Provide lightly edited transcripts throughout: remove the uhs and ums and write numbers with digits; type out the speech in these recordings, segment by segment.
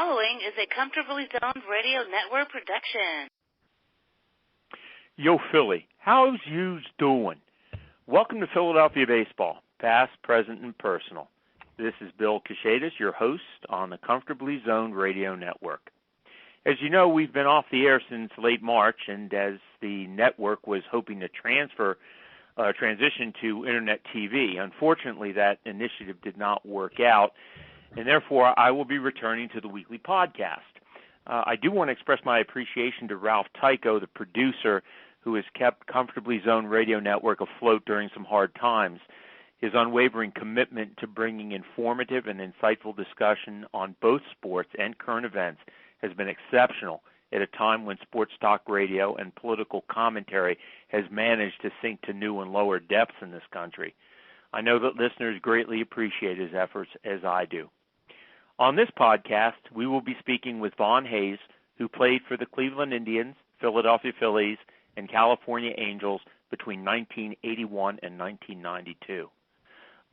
following is a Comfortably Zoned Radio Network production. Yo, Philly, how's yous doing? Welcome to Philadelphia Baseball, past, present, and personal. This is Bill Kashatus, your host on the Comfortably Zoned Radio Network. As you know, we've been off the air since late March, and as the network was hoping to transition to Internet TV, unfortunately that initiative did not work out, and therefore I will be returning to the weekly podcast. I do want to express my appreciation to Ralph Tycho, the producer, who has kept Comfortably Zoned Radio Network afloat during some hard times. His unwavering commitment to bringing informative and insightful discussion on both sports and current events has been exceptional at a time when sports talk radio and political commentary has managed to sink to new and lower depths in this country. I know that listeners greatly appreciate his efforts, as I do. On this podcast, we will be speaking with Vaughn Hase, who played for the Cleveland Indians, Philadelphia Phillies, and California Angels between 1981 and 1992.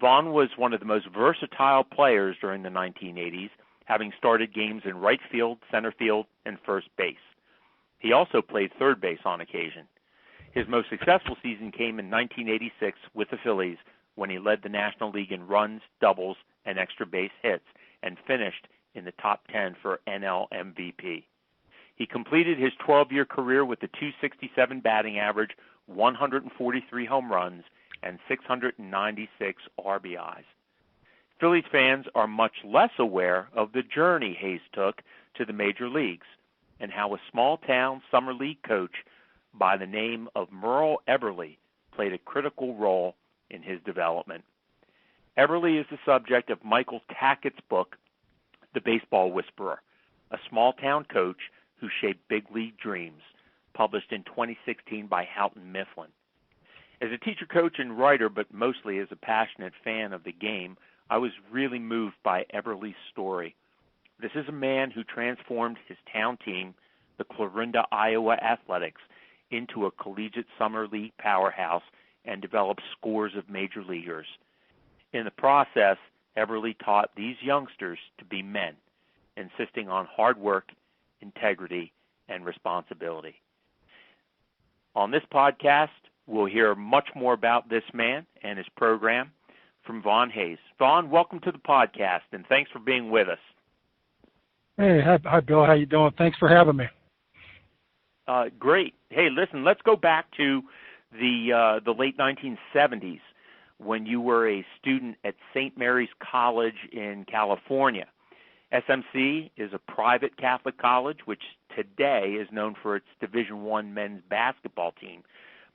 Vaughn was one of the most versatile players during the 1980s, having started games in right field, center field, and first base. He also played third base on occasion. His most successful season came in 1986 with the Phillies, when he led the National League in runs, doubles, and extra base hits, and finished in the top 10 for NL MVP. He completed his 12-year career with a .267 batting average, 143 home runs, and 696 RBIs. Phillies fans are much less aware of the journey Hase took to the major leagues and how a small-town summer league coach by the name of Merle Everly played a critical role in his development. Everly is the subject of Michael Tackett's book, The Baseball Whisperer, a small-town coach who shaped big league dreams, published in 2016 by Houghton Mifflin. As a teacher, coach, and writer, but mostly as a passionate fan of the game, I was really moved by Everly's story. This is a man who transformed his town team, the Clarinda, Iowa Athletics, into a collegiate summer league powerhouse and developed scores of major leaguers. In the process, Everly taught these youngsters to be men, insisting on hard work, integrity, and responsibility. On this podcast, we'll hear much more about this man and his program from Vaughn Hase. Vaughn, welcome to the podcast, and thanks for being with us. Hey, hi, Bill. How you doing? Thanks for having me. Great. Hey, listen, let's go back to the late 1970s when you were a student at St. Mary's College in California. SMC is a private Catholic college, which today is known for its Division I men's basketball team.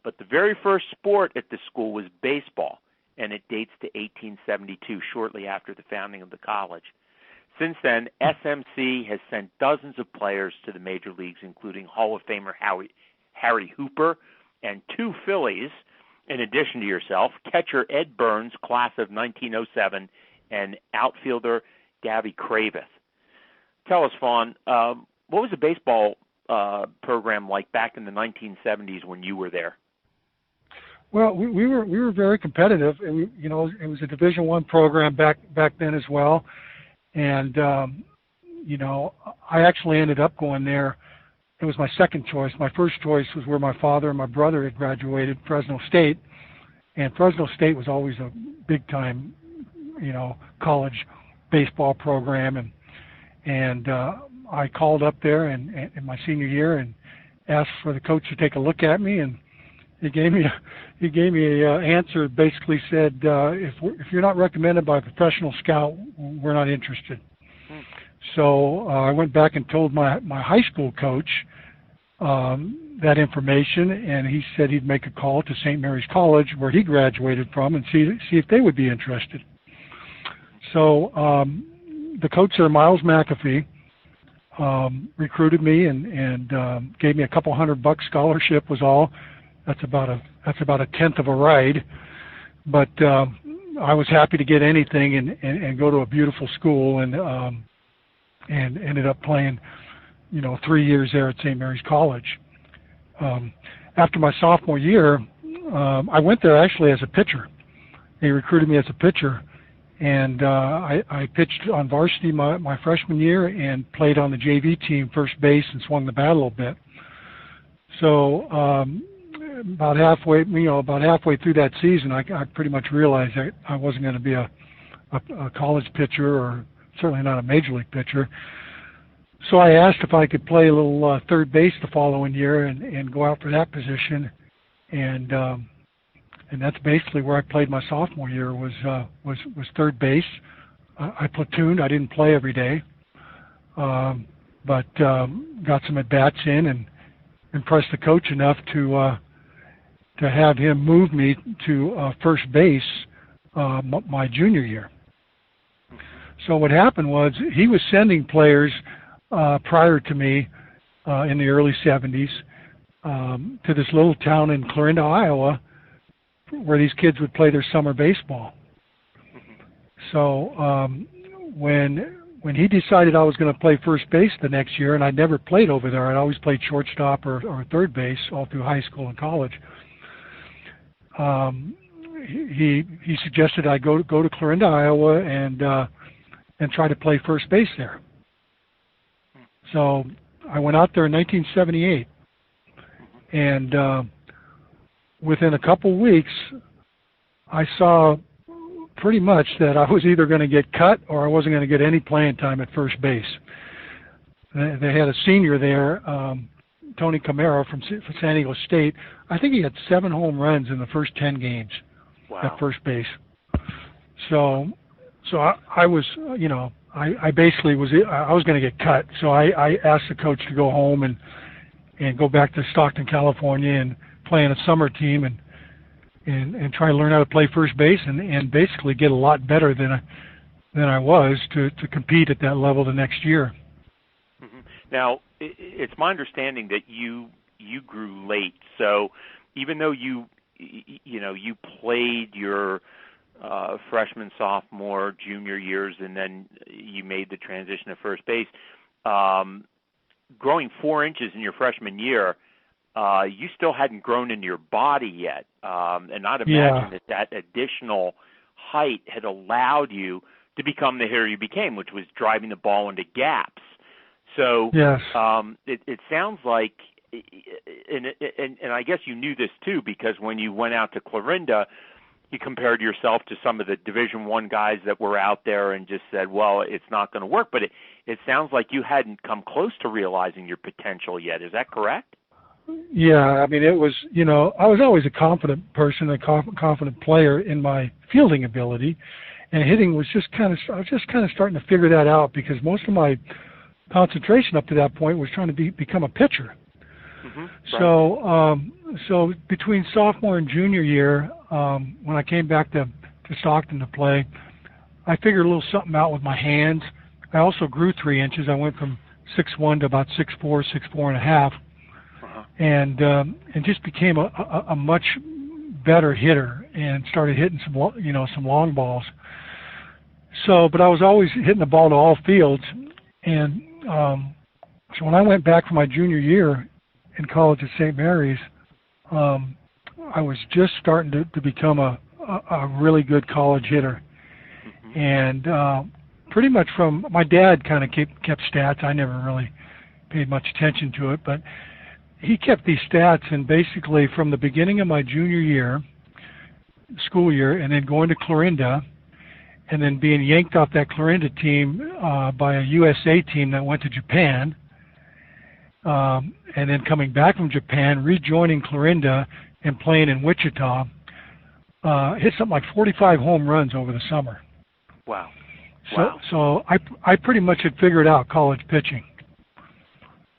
But the very first sport at the school was baseball, and it dates to 1872, shortly after the founding of the college. Since then, SMC has sent dozens of players to the major leagues, including Hall of Famer Harry Hooper and two Phillies, in addition to yourself, catcher Ed Burns, class of 1907, and outfielder Gabby Craveth. Tell us, Vaughn, what was the baseball program like back in the 1970s when you were there? Well, we were very competitive, and it was a Division I program back then as well. And I actually ended up going there. It was my second choice. My first choice was where my father and my brother had graduated, Fresno State, and Fresno State was always a big time, college baseball program, and I called up there in my senior year and asked for the coach to take a look at me, and he gave me an answer that basically said, if you're not recommended by a professional scout, we're not interested. So I went back and told my high school coach that information, and he said he'd make a call to St. Mary's College, where he graduated from, and see if they would be interested. So the coach there, Miles McAfee, recruited me and gave me a couple $100 scholarship was all. That's about a tenth of a ride, but I was happy to get anything and go to a beautiful school and ended up playing, 3 years there at St. Mary's College. After my sophomore year, I went there actually as a pitcher. They recruited me as a pitcher, and I pitched on varsity my freshman year and played on the JV team first base and swung the bat a little bit. So about halfway through that season, I pretty much realized that I wasn't going to be a college pitcher, or certainly not a major league pitcher. So I asked if I could play a little third base the following year and go out for that position, and that's basically where I played my sophomore year was third base. I platooned. I didn't play every day, but got some at bats in and impressed the coach enough to have him move me to first base my junior year. So what happened was he was sending players prior to me in the early 70s to this little town in Clarinda, Iowa, where these kids would play their summer baseball. So when he decided I was going to play first base the next year, and I'd never played over there, I'd always played shortstop or third base all through high school and college. He suggested I go to Clarinda, Iowa, and try to play first base there. So I went out there in 1978, and within a couple weeks, I saw pretty much that I was either going to get cut or I wasn't going to get any playing time at first base. They had a senior there, Tony Camaro from San Diego State. I think he had 7 home runs in the first 10 games at first base. So I was, I basically I was going to get cut. So I asked the coach to go home and go back to Stockton, California, and play on a summer team and try to learn how to play first base and basically get a lot better than I was to compete at that level the next year. Mm-hmm. Now, it's my understanding that you grew late. So even though you played your freshman, sophomore, junior years, and then you made the transition to first base, growing 4 inches in your freshman year, you still hadn't grown into your body yet. And I'd imagine that additional height had allowed you to become the hitter you became, which was driving the ball into gaps. So yes. It sounds like, and I guess you knew this too, because when you went out to Clarinda, you compared yourself to some of the Division I guys that were out there and just said, well, it's not going to work. But it sounds like you hadn't come close to realizing your potential yet. Is that correct? Yeah, I mean, it was, I was always a confident person, a confident player in my fielding ability, and hitting was I was just kind of starting to figure that out, because most of my concentration up to that point was trying to become a pitcher. Mm-hmm. Right. So between sophomore and junior year, when I came back to Stockton to play, I figured a little something out with my hands. I also grew 3 inches. I went from 6'1" to about 6'4", 6'4.5". And just became a much better hitter and started hitting some long balls. So, but I was always hitting the ball to all fields. And so when I went back for my junior year in college at St. Mary's, I was just starting to become a really good college hitter. Mm-hmm. And pretty much from my dad kind of kept stats. I never really paid much attention to it, but he kept these stats, and basically from the beginning of my junior year, school year, and then going to Clarinda, and then being yanked off that Clarinda team by a USA team that went to Japan, and then coming back from Japan, rejoining Clarinda and playing in Wichita, hit something like 45 home runs over the summer. Wow. So I pretty much had figured out college pitching.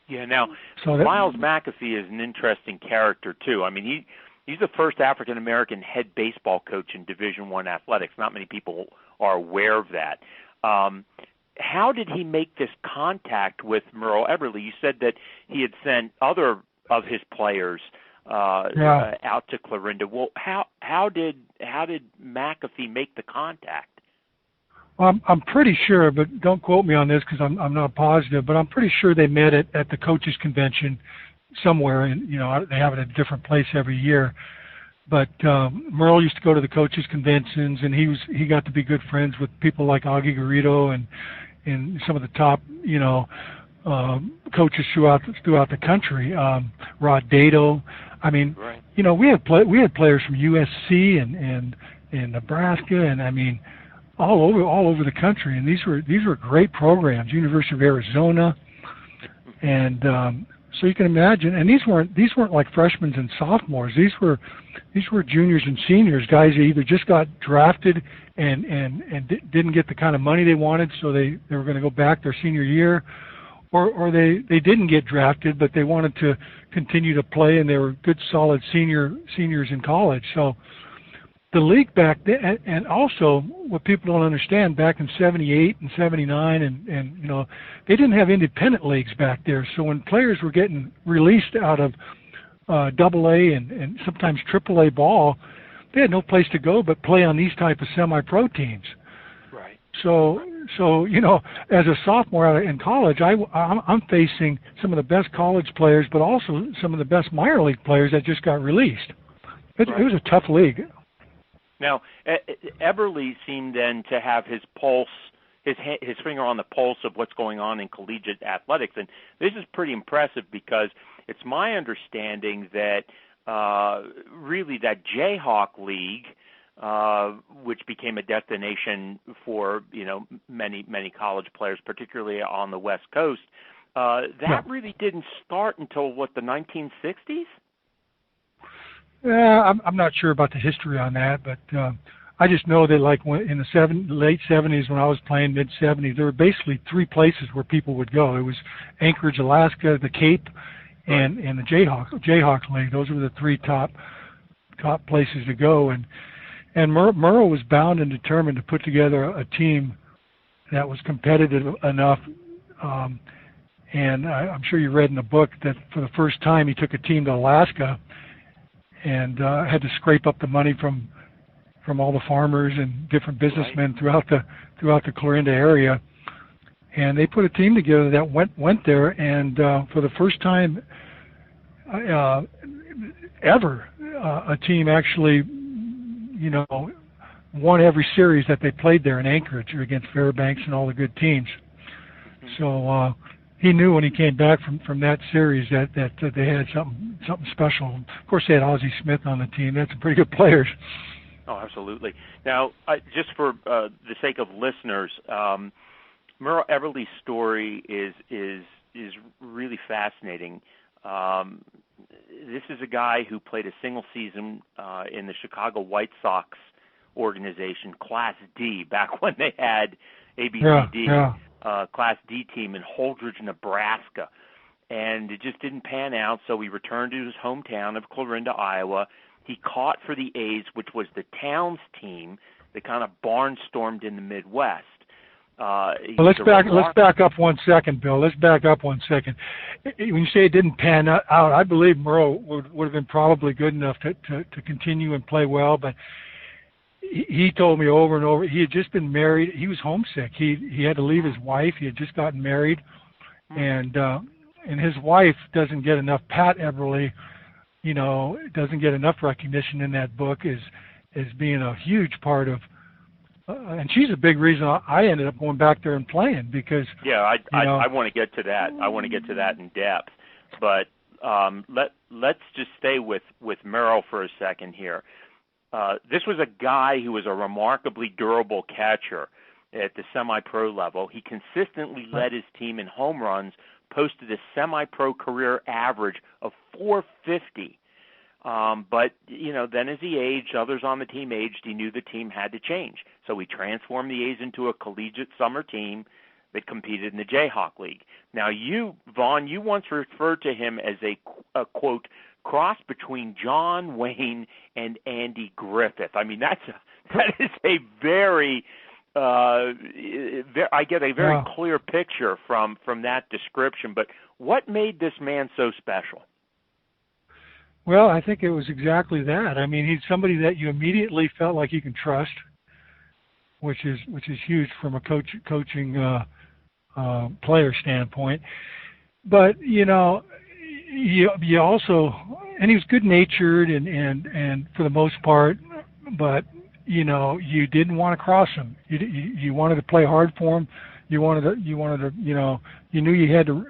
Yeah, now, Miles McAfee is an interesting character, too. I mean, he's the first African-American head baseball coach in Division I athletics. Not many people are aware of that. How did he make this contact with Merle Everly? You said that he had sent other of his players out to Clarinda. Well, how did McAfee make the contact? I'm pretty sure, but don't quote me on this because I'm not positive, but I'm pretty sure they met at the coaches convention somewhere, and they have it at a different place every year. But Merle used to go to the coaches conventions, and he got to be good friends with people like Augie Garrido and some of the top coaches throughout the country. Rod Dato. I mean, right. We had players from USC and Nebraska, and I mean, all over the country. And these were great programs. University of Arizona, and so you can imagine. And these weren't like freshmen and sophomores. These were juniors and seniors, guys that either just got drafted and didn't get the kind of money they wanted, so they were going to go back their senior year, or they didn't get drafted, but they wanted to continue to play, and they were good, solid seniors in college. So the league back then, and also what people don't understand, back in '78 and '79, and they didn't have independent leagues back there. So when players were getting released out of AA and sometimes AAA ball, they had no place to go but play on these type of semi-pro teams. Right. So as a sophomore in college, I'm facing some of the best college players, but also some of the best minor league players that just got released. It was a tough league. Now, Eberly seemed then to have his pulse, his finger on the pulse of what's going on in collegiate athletics, and this is pretty impressive because it's my understanding that really that Jayhawk League, which became a destination for many college players, particularly on the West Coast, really didn't start until the 1960s. I'm not sure about the history on that, but I just know that in the late 70s when I was playing, mid 70s, there were basically three places where people would go. It was Anchorage, Alaska, the Cape, and the Jayhawk League. Those were the three top places to go. And Merle was bound and determined to put together a team that was competitive enough. And I'm sure you read in the book that for the first time he took a team to Alaska and had to scrape up the money from all the farmers and different businessmen throughout the Clarinda area. And they put a team together that went there, and for the first time ever, a team actually, won every series that they played there in Anchorage against Fairbanks and all the good teams. So he knew when he came back from that series that they had something special. Of course, they had Ozzie Smith on the team. That's some pretty good players. Oh, absolutely. Now, just for the sake of listeners, Merle Everly's story is really fascinating. This is a guy who played a single season in the Chicago White Sox organization, Class D, back when they had ABCD, Class D team in Holdridge, Nebraska. And it just didn't pan out, so he returned to his hometown of Clarinda, Iowa. He caught for the A's, which was the town's team that kind of barnstormed in the Midwest. Let's back up 1 second, Bill. Let's back up 1 second. When you say it didn't pan out, I believe Merle would have been probably good enough to continue and play well, but he told me over and over, he had just been married. He was homesick. He had to leave his wife. He had just gotten married, and his wife doesn't get enough. Pat Eberly, doesn't get enough recognition in that book as being a huge part of. And she's a big reason I ended up going back there and playing because. Yeah, I want to get to that. I want to get to that in depth, but let's just stay with Merle for a second here. This was a guy who was a remarkably durable catcher at the semi-pro level. He consistently led his team in home runs, posted a semi-pro career average of 450. But, then as he aged, others on the team aged, he knew the team had to change. So he transformed the A's into a collegiate summer team that competed in the Jayhawk League. Now, Vaughn, you once referred to him as a quote, cross between John Wayne and Andy Griffith. I mean, that is a very, I get a very clear picture from that description. But what made this man so special? Well, I think it was exactly that. I mean, he's somebody that you immediately felt like you can trust, which is huge from a coaching player standpoint. But you also and he was good-natured and for the most part, but you didn't want to cross him. You wanted to play hard for him. You wanted to you knew you had to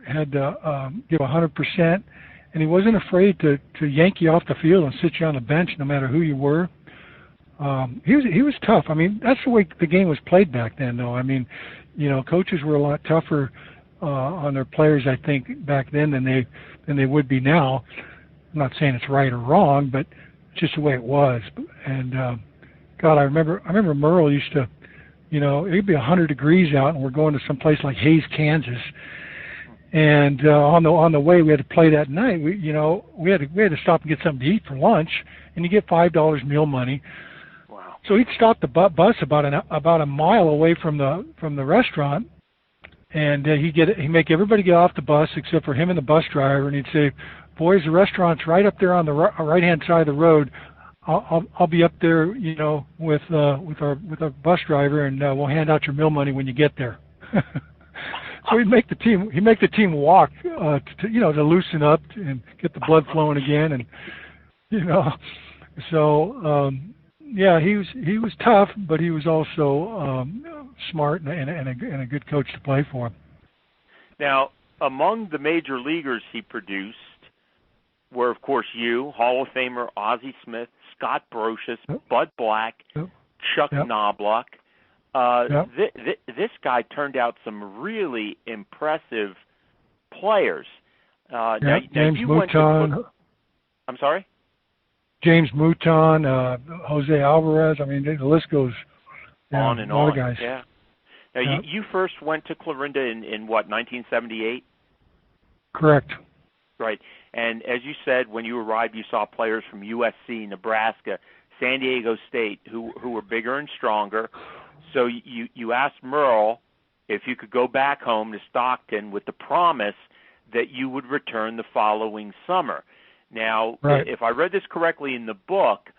give 100%, and he wasn't afraid to yank you off the field and sit you on the bench no matter who you were. He was tough. I mean, that's the way the game was played back then, though. I mean, coaches were a lot tougher on their players, I think, back then than they would be now. I'm not saying it's right or wrong, but it's just the way it was. And God, I remember Merle used to, it'd be 100 degrees out, and we're going to some place like Hase, Kansas. And on the way, we had to play that night. We had to stop and get something to eat for lunch, and you get $5 meal money. Wow! So he'd stop the bus about a mile away from the restaurant, and he'd make everybody get off the bus except for him and the bus driver, and he'd say, "Boys, the restaurant's right up there on the right-hand side of the road. I'll be up there, with our bus driver, and we'll hand out your meal money when you get there." So he'd make the team walk to loosen up and get the blood flowing again, and so he was tough, but he was also smart and a good coach to play for. Now, among the major leaguers he produced were, of course, you, Hall of Famer Ozzie Smith, Scott Brocious, Bud Black, Chuck Knobloch. This guy turned out some really impressive players. James Mouton. I'm sorry? James Mouton, Jose Alvarez. I mean, the list goes on and on. All on. the guys. Yeah. Now, you first went to Clarinda in what, 1978? Correct. Right. And as you said, when you arrived, you saw players from USC, Nebraska, San Diego State, who were bigger and stronger. So you asked Merle if you could go back home to Stockton with the promise that you would return the following summer. Now, if I read this correctly in the book,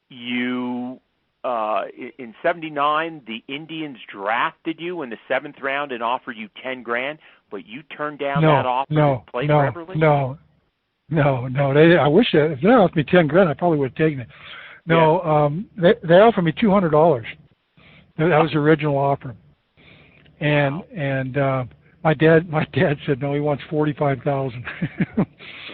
you in '79 the Indians drafted you in the 7th round and offered you $10,000, but you turned down that offer to play for Everly? No. I wish if they offered me $10,000, I probably would have taken it. No, they offered me $200. That was the original offer, and my dad said no, he wants $45,000.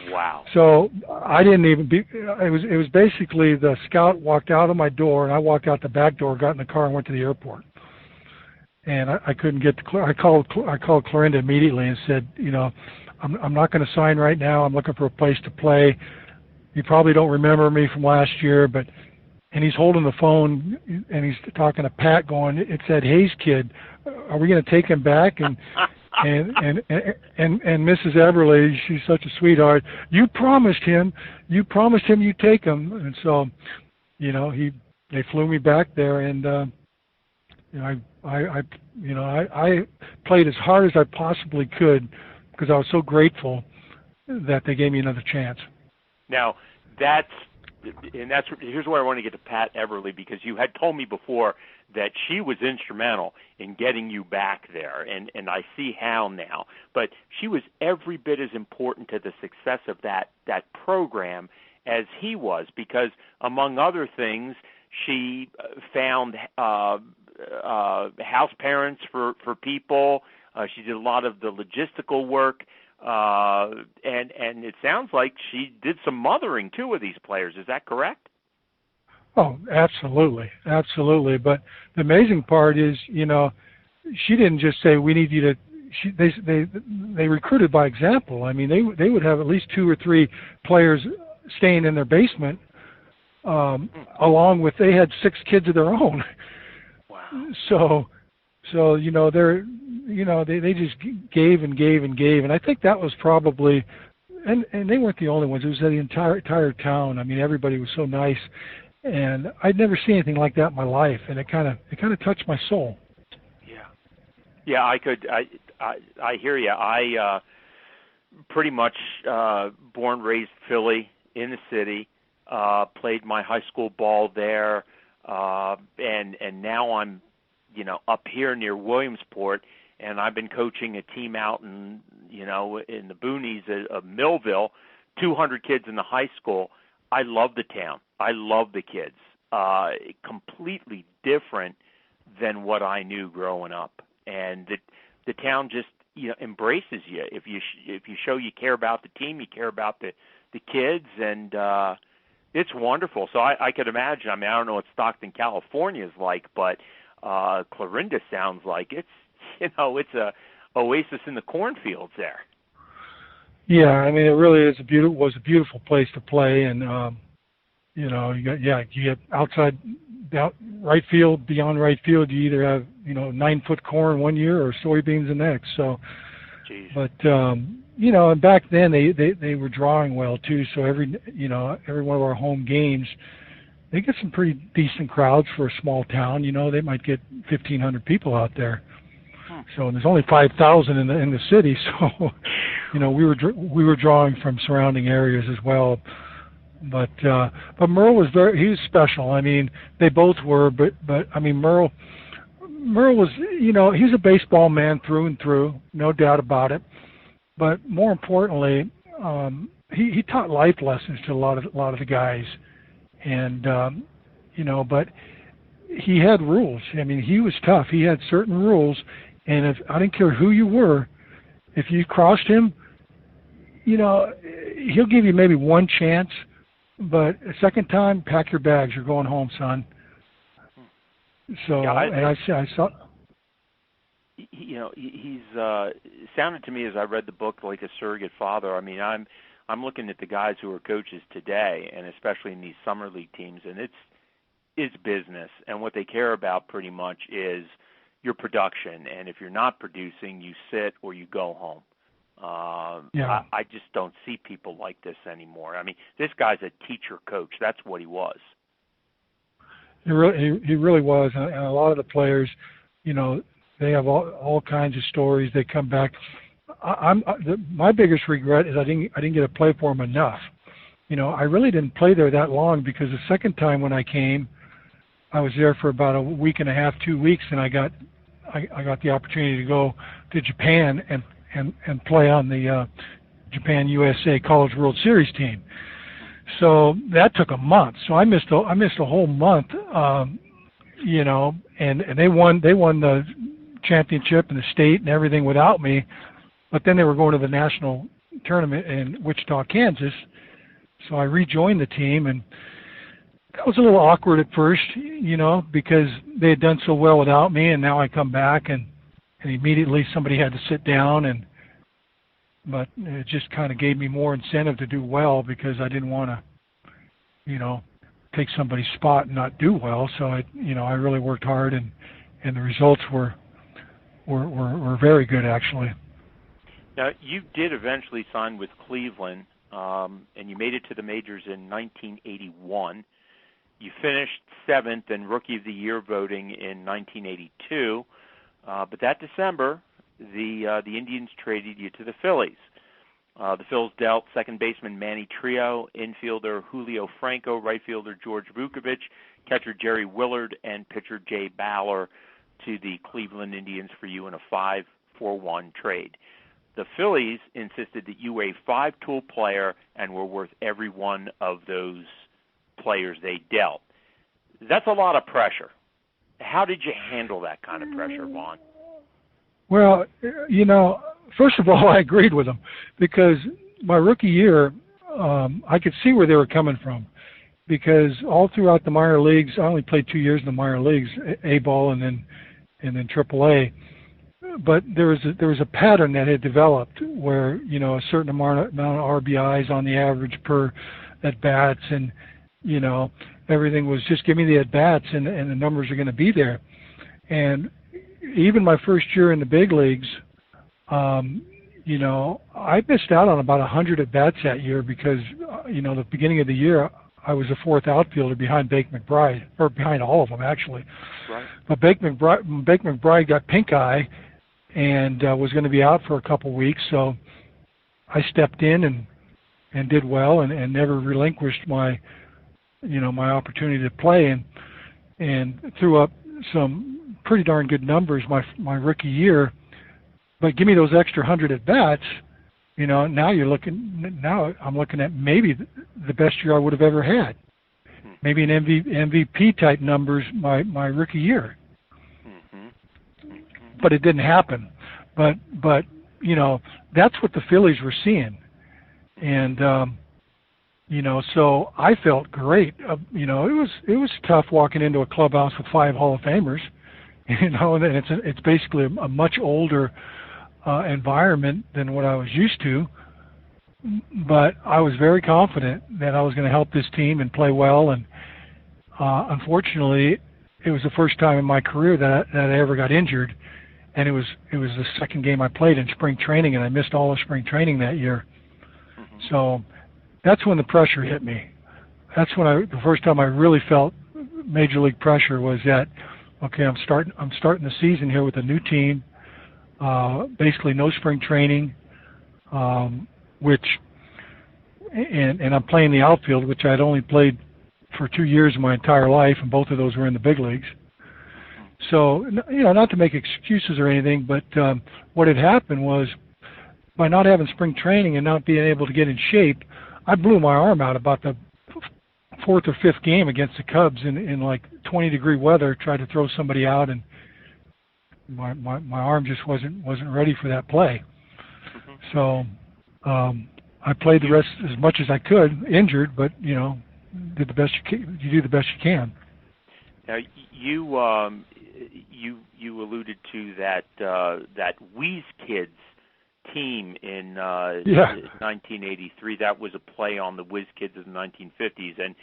Wow! So I didn't even be. It was basically the scout walked out of my door, and I walked out the back door, got in the car, and went to the airport. And I couldn't get to. I called Clarinda immediately and said, I'm not going to sign right now. I'm looking for a place to play. You probably don't remember me from last year, but. And he's holding the phone, and he's talking to Pat, going, "It's that Hase kid. Are we going to take him back?" And Mrs. Everly, she's such a sweetheart. You promised him you'd take him, and so, they flew me back there, and I played as hard as I possibly could because I was so grateful that they gave me another chance. Now, here's where I want to get to Pat Everly, because you had told me before that she was instrumental in getting you back there, and I see how now. But she was every bit as important to the success of that program as he was, because among other things, she found house parents for people. She did a lot of the logistical work. And it sounds like she did some mothering too of these players. Is that correct? Oh, absolutely. But the amazing part is, she didn't just say we need you to. They recruited by example. I mean, they would have at least 2 or 3 players staying in their basement, along with they had 6 kids of their own. Wow. So they just gave and gave and gave, and I think that was probably, and they weren't the only ones. It was the entire town. I mean, everybody was so nice, and I'd never seen anything like that in my life, and it kind of touched my soul. Yeah, I hear you. I pretty much born, raised Philly in the city, played my high school ball there, and now I'm up here near Williamsport, and I've been coaching a team out in the boonies of Millville 200 kids in the high school. I love the town. I love the kids. Completely different than what I knew growing up, and the town just embraces you if you show you care about the team, you care about the kids, and it's wonderful. So I could imagine. I mean, I don't know what Stockton, California is like, but Clarinda sounds like it's it's a oasis in the cornfields there. Yeah, I mean, it really is was a beautiful place to play, and you get outside right field, beyond right field. You either have 9-foot corn one year or soybeans the next. So, jeez. But and back then they were drawing well too. So every one of our home games, they get some pretty decent crowds for a small town. They might get 1,500 people out there. So there's only 5,000 in the city. So we were drawing from surrounding areas as well. But Merle was he was special. I mean, they both were, but I mean, Merle was, he's a baseball man through and through, no doubt about it. But more importantly, he taught life lessons to a lot of the guys, and but he had rules. I mean, he was tough. He had certain rules, and if I didn't care who you were, if you crossed him, he'll give you maybe one chance. But a second time, pack your bags. You're going home, son. So, I saw. He's sounded to me as I read the book like a surrogate father. I mean, I'm looking at the guys who are coaches today, and especially in these summer league teams, and it's business, and what they care about pretty much is your production. And if you're not producing, you sit or you go home. I just don't see people like this anymore. I mean, this guy's a teacher coach. That's what he was. He really was, and a lot of the players, they have all kinds of stories. They come back. My biggest regret is I didn't get to play for him enough. I really didn't play there that long, because the second time when I came, I was there for about a week and a half, 2 weeks, and I got the opportunity to go to Japan and play on the Japan USA College World Series team. So that took a month. So I missed a whole month, and they won the championship and the state and everything without me. But then they were going to the national tournament in Wichita, Kansas. So I rejoined the team, and that was a little awkward at first, because they had done so well without me, and now I come back and immediately somebody had to sit down, but it just kind of gave me more incentive to do well, because I didn't want to, take somebody's spot and not do well. So I really worked hard, and the results were very good, actually. Now, you did eventually sign with Cleveland, and you made it to the majors in 1981. You finished 7th in Rookie of the Year voting in 1982. But that December, the Indians traded you to the Phillies. The Phils dealt second baseman Manny Trio, infielder Julio Franco, right fielder George Vukovic, catcher Jerry Willard, and pitcher Jay Baller to the Cleveland Indians for you in a 5-for-1 trade. The Phillies insisted that you were a 5-tool player and were worth every one of those players they dealt. That's a lot of pressure. How did you handle that kind of pressure, Vaughn? Well, first of all, I agreed with them, because my rookie year, I could see where they were coming from, because all throughout the minor leagues, I only played 2 years in the minor leagues, A-ball and then Triple-A. But there was a pattern that had developed where, a certain amount of RBIs on the average per at-bats, and, everything was just give me the at-bats and the numbers are going to be there. And even my first year in the big leagues, I missed out on about 100 at-bats that year because, the beginning of the year, I was the fourth outfielder behind Bake McBride, or behind all of them, actually. Right. But Bake McBride got pink eye and was going to be out for a couple weeks, so I stepped in and did well and never relinquished my opportunity to play and threw up some pretty darn good numbers my rookie year. But give me those extra 100 at bats, now I'm looking at maybe the best year I would have ever had. Maybe an MVP type numbers my rookie year. But it didn't happen. But that's what the Phillies were seeing. And so I felt great. It was tough walking into a clubhouse with 5 Hall of Famers. And it's basically a much older environment than what I was used to. But I was very confident that I was going to help this team and play well. And unfortunately, it was the first time in my career that I ever got injured. And it was the second game I played in spring training, and I missed all of spring training that year. So that's when the pressure hit me. That's when the first time I really felt major league pressure was that, okay, I'm starting the season here with a new team, basically no spring training, and I'm playing the outfield, which I'd only played for 2 years of my entire life, and both of those were in the big leagues. So, not to make excuses or anything, but what had happened was by not having spring training and not being able to get in shape, I blew my arm out about the 4th or 5th game against the Cubs in like 20-degree weather, tried to throw somebody out, and my arm just wasn't ready for that play. So I played the rest as much as I could, injured, but, did the best you do the best you can. Now, you alluded to that Wheeze Kids team in 1983. That was a play on the Whiz Kids of the 1950s, and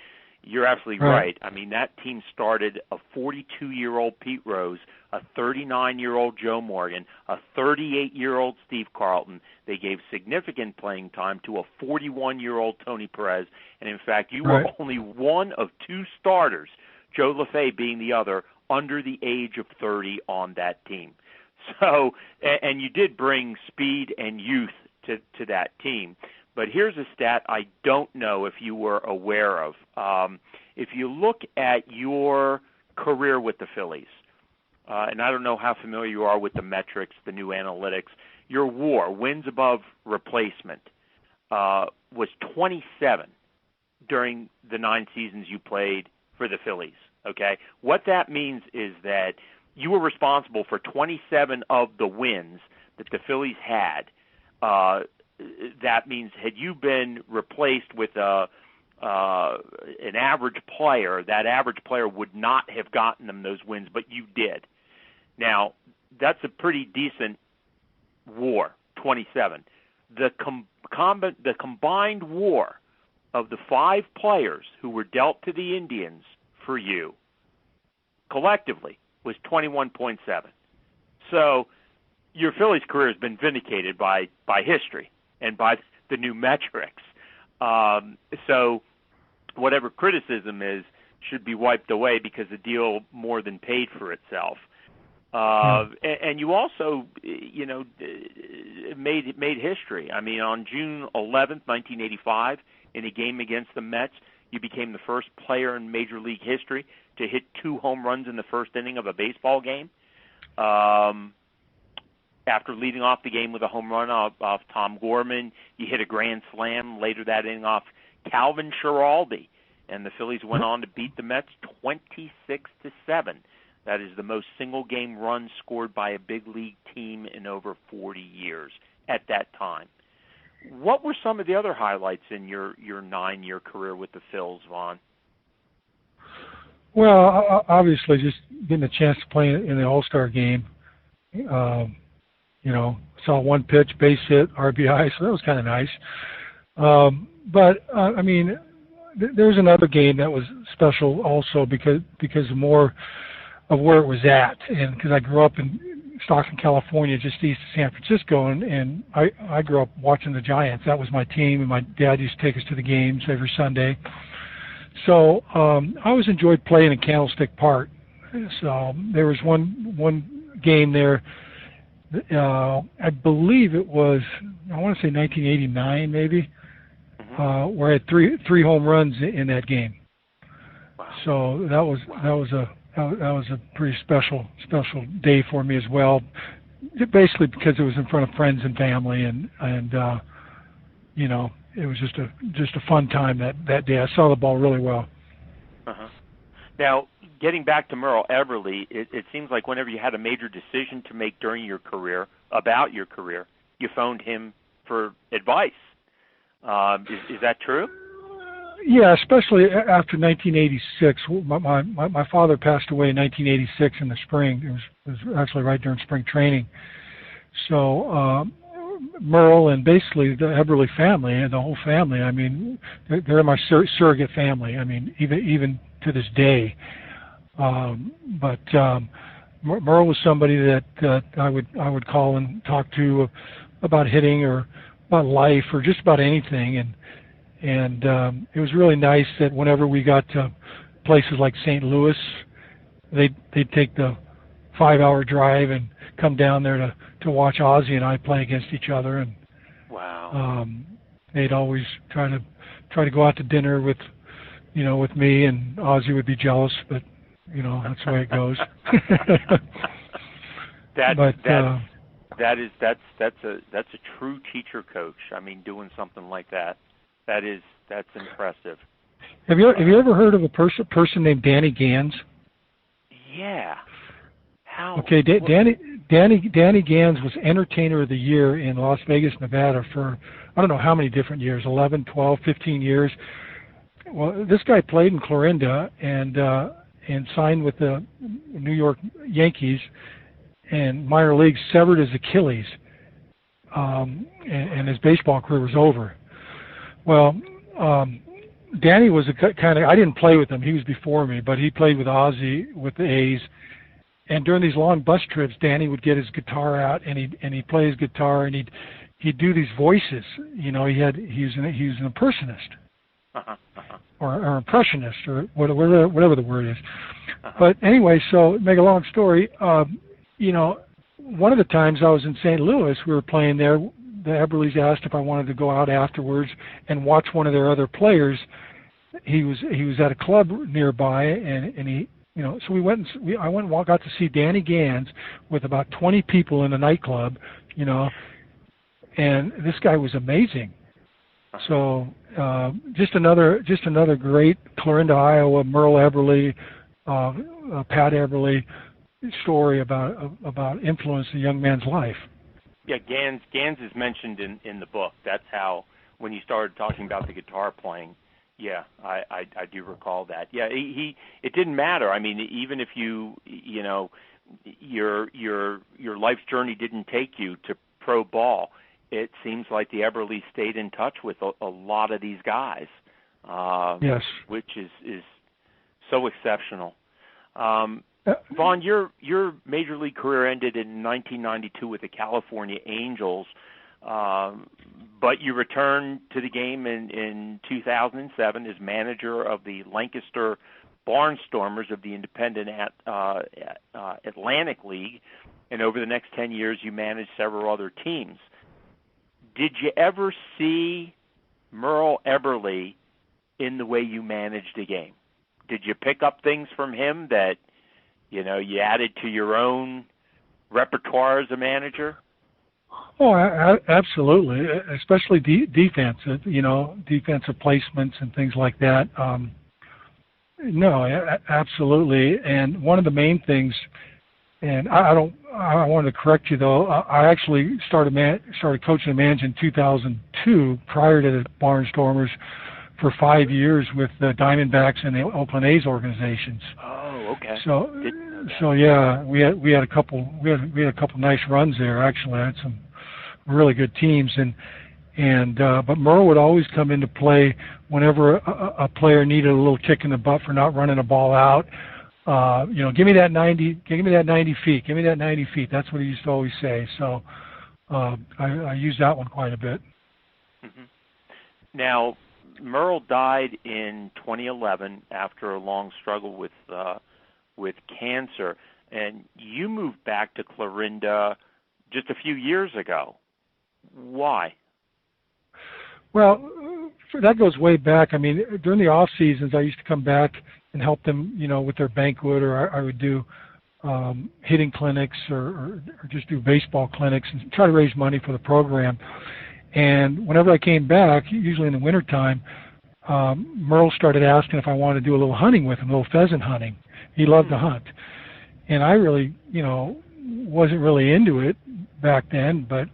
you're absolutely right. I mean, that team started a 42-year-old Pete Rose, a 39-year-old Joe Morgan, a 38-year-old Steve Carlton. They gave significant playing time to a 41-year-old Tony Perez, and in fact, you were only one of 2 starters, Joe LaFay being the other, under the age of 30 on that team. So, and you did bring speed and youth to that team. But here's a stat I don't know if you were aware of. If you look at your career with the Phillies, and I don't know how familiar you are with the metrics, the new analytics, your WAR, wins above replacement, was 27 during the 9 seasons you played for the Phillies. Okay, what that means is that you were responsible for 27 of the wins that the Phillies had. That means had you been replaced with an average player, that average player would not have gotten them those wins, but you did. Now, that's a pretty decent WAR, 27. The combined WAR of the 5 players who were dealt to the Indians for you collectively was 21.7. So your Phillies career has been vindicated by history and by the new metrics. So whatever criticism is should be wiped away because the deal more than paid for itself. And you also, made history. I mean, on June 11th, 1985, in a game against the Mets, you became the first player in Major League history to hit 2 home runs in the first inning of a baseball game. After leading off the game with a home run off Tom Gorman, you hit a grand slam later that inning off Calvin Schiraldi, and the Phillies went on to beat the Mets 26-7. That is the most single-game run scored by a big league team in over 40 years at that time. What were some of the other highlights in your 9-year career with the Phils, Vaughn? Well, obviously, just getting a chance to play in the All-Star game. Saw 1 pitch, base hit, RBI, so that was kind of nice. I mean, there was another game that was special also because more of where it was at, and because I grew up in Stockton, California, just east of San Francisco, and I grew up watching the Giants. That was my team, and my dad used to take us to the games every Sunday. So I always enjoyed playing in Candlestick Park. So there was one game there. I believe it was, I want to say 1989 maybe, where I had three home runs in that game. Wow. So that was a pretty special day for me as well. Basically because it was in front of friends and family, and it was just a fun time that day. I saw the ball really well. Uh-huh. Now, getting back to Merle Everly, it seems like whenever you had a major decision to make during your career, about your career, you phoned him for advice. Is that true? Yeah, especially after 1986. My father passed away in 1986 in the spring. It was actually right during spring training. So Merle and basically the Eberly family and the whole family, I mean, they're my surrogate family. I mean, even to this day. But Merle was somebody that I would call and talk to about hitting or about life or just about anything. And it was really nice that whenever we got to places like St. Louis, they'd take the 5-hour drive and come down there to watch Ozzie and I play against each other. And wow, they'd always try to go out to dinner with me, and Ozzie would be jealous, but that's the way it goes. That's a true teacher coach. I mean, doing something like that. That's impressive. Have you ever heard of a person named Danny Gans? Yeah. How? Okay, Danny Gans was Entertainer of the Year in Las Vegas, Nevada for I don't know how many different years, 11, 12, 15 years. Well, this guy played in Clorinda and signed with the New York Yankees, and minor leagues severed his Achilles, and his baseball career was over. Well, Danny was a kind of, I didn't play with him, he was before me, but he played with Ozzie with the A's. And during these long bus trips, Danny would get his guitar out and he'd play his guitar and he'd do these voices. He was an impersonist. Or impressionist, or whatever the word is. But anyway, so make a long story, one of the times I was in St. Louis, we were playing there, the Eberlys asked if I wanted to go out afterwards and watch one of their other players. He was at a club nearby, and he, so we went and I went and got to see Danny Gans with about 20 people in a nightclub, and this guy was amazing. So just another great Clorinda, Iowa, Merle Eberly, Pat Eberly story about influence in a young man's life. Yeah, Gans is mentioned in the book. That's how, when you started talking about the guitar playing, yeah, I do recall that. Yeah, it didn't matter. I mean, even if your life's journey didn't take you to pro ball, it seems like the Eberlys stayed in touch with a lot of these guys. Yes, which is so exceptional. Vaughn, your major league career ended in 1992 with the California Angels, but you returned to the game in 2007 as manager of the Lancaster Barnstormers of the Independent Atlantic League, and over the next 10 years you managed several other teams. Did you ever see Merle Eberly in the way you managed the game? Did you pick up things from him that you added to your own repertoire as a manager? Oh, absolutely, especially defense, defensive placements and things like that. No, absolutely. And one of the main things, and I wanted to correct you though. I actually started coaching and managing in 2002, prior to the Barnstormers, for 5 years with the Diamondbacks and the Oakland A's organizations. Oh, okay. So yeah, we had a couple nice runs there. Actually, I had some really good teams, but Merle would always come into play whenever a player needed a little kick in the butt for not running a ball out. Give me that 90 feet. That's what he used to always say. So I use that one quite a bit. Mm-hmm. Now, Merle died in 2011 after a long struggle with cancer, and you moved back to Clorinda just a few years ago. Why? Well, that goes way back. I mean, during the off seasons, I used to come back and help them, with their banquet, or I would do hitting clinics or just do baseball clinics and try to raise money for the program. And whenever I came back, usually in the wintertime, Merle started asking if I wanted to do a little hunting with him, a little pheasant hunting. He loved to hunt. And I really, wasn't really into it back then, but,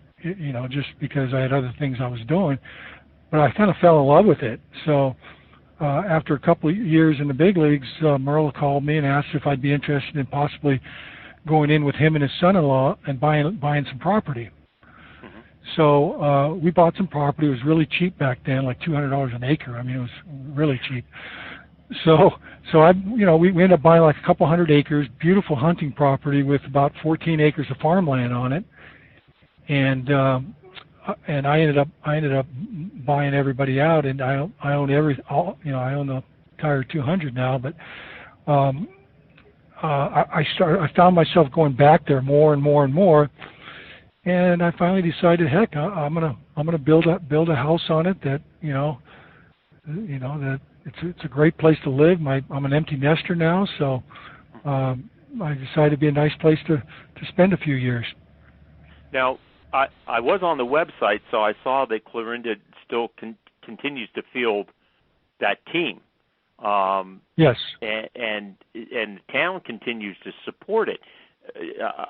just because I had other things I was doing. But I kind of fell in love with it. So after a couple of years in the big leagues, Merle called me and asked if I'd be interested in possibly going in with him and his son-in-law and buying some property. So we bought some property. It was really cheap back then, like $200 an acre. I mean, it was really cheap. So we ended up buying like a couple hundred acres, beautiful hunting property with about 14 acres of farmland on it, and I ended up buying everybody out, and I own I own the entire 200 now. But I found myself going back there more and more and more. And I finally decided, heck, I'm gonna build a house on it that that it's a great place to live. I'm an empty nester now, so I decided it'd be a nice place to spend a few years. Now, I was on the website, so I saw that Clarinda still continues to field that team. Yes, and the town continues to support it.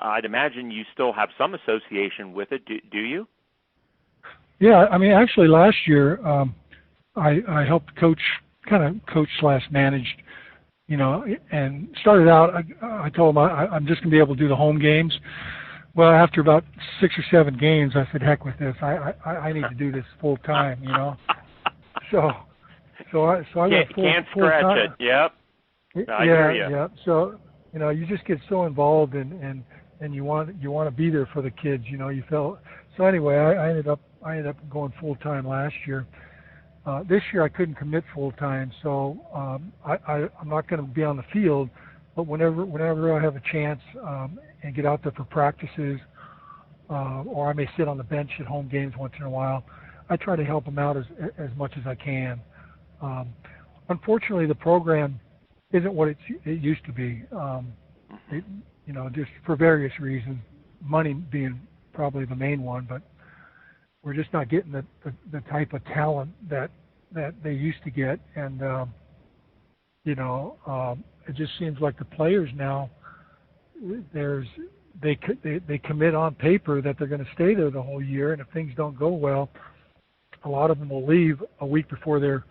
I'd imagine you still have some association with it. Do you? Yeah, I mean, actually, last year I helped kind of coach / managed, and started out. I told them I'm just going to be able to do the home games. Well, after about 6 or 7 games, I said, heck with this. I need to do this full time. So I went full can't scratch time. it. Yep. I hear you. Yeah. So. You just get so involved and you want to be there for the kids. You felt so. Anyway, I ended up going full time last year. This year I couldn't commit full time, so I'm not going to be on the field. But whenever I have a chance and get out there for practices, or I may sit on the bench at home games once in a while, I try to help them out as much as I can. Unfortunately, the program isn't what it used to be. Just for various reasons, money being probably the main one, but we're just not getting the type of talent that they used to get, and it just seems like the players now they commit on paper that they're going to stay there the whole year, and if things don't go well, a lot of them will leave a week before their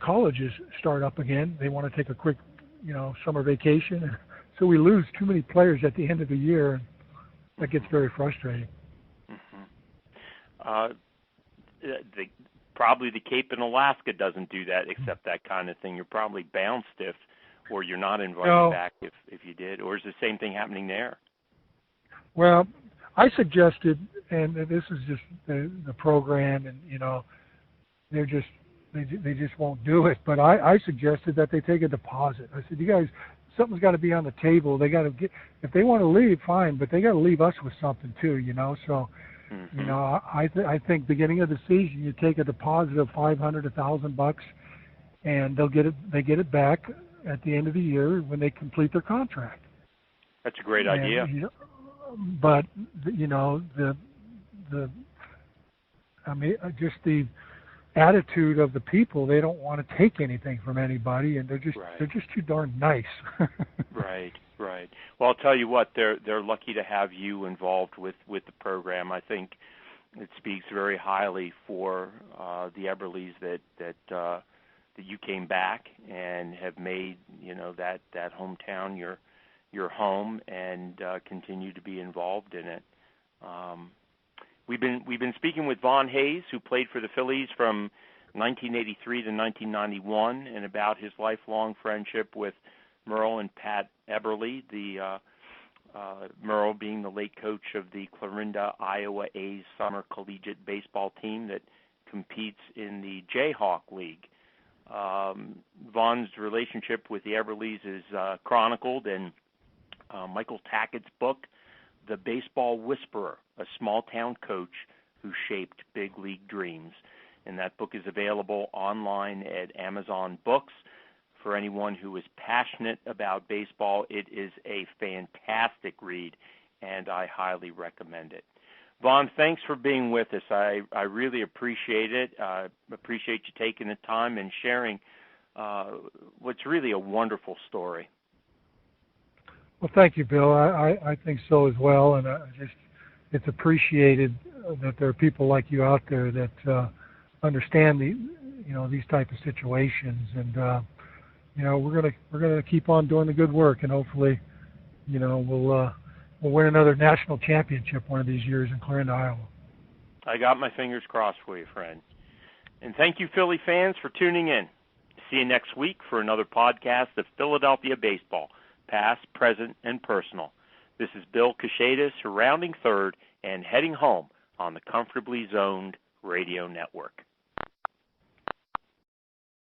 colleges start up again. They want to take a quick, summer vacation. So we lose too many players at the end of the year, and that gets very frustrating. Probably the Cape in Alaska doesn't do that, except that kind of thing. You're probably bounced or you're not invited back if you did. Or is the same thing happening there? Well, I suggested, and this is just the program, and they just won't do it. But I suggested that they take a deposit. I said, you guys, something's got to be on the table. They got to get, if they want to leave, fine, but they got to leave us with something too, So, I think beginning of the season, you take a deposit of $500, $1,000, and they get it back at the end of the year when they complete their contract. That's a great idea. But just the attitude of the people, they don't want to take anything from anybody, and they're just too darn nice. Right. Well, I'll tell you what, they're lucky to have you involved with the program. I think it speaks very highly for the Eberlys that you came back and have made that hometown your home and continue to be involved in it. We've been speaking with Von Hase, who played for the Phillies from 1983 to 1991, and about his lifelong friendship with Merle and Pat Eberly, the Merle being the late coach of the Clarinda, Iowa A's summer collegiate baseball team that competes in the Jayhawk League. Von's relationship with the Eberlys is chronicled in Michael Tackett's book, The Baseball Whisperer, a small-town coach who shaped big league dreams. And that book is available online at Amazon Books. For anyone who is passionate about baseball, it is a fantastic read, and I highly recommend it. Vaughn, thanks for being with us. I really appreciate it. Appreciate you taking the time and sharing what's really a wonderful story. Well, thank you, Bill. I think so as well, and it's appreciated that there are people like you out there that understand these type of situations, and we're gonna keep on doing the good work, and hopefully, we'll win another national championship one of these years in Clarinda, Iowa. I got my fingers crossed for you, friend. And thank you, Philly fans, for tuning in. See you next week for another podcast of Philadelphia baseball, past, present, and personal. This is Bill Kashatus, rounding third and heading home on the Comfortably Zoned Radio Network.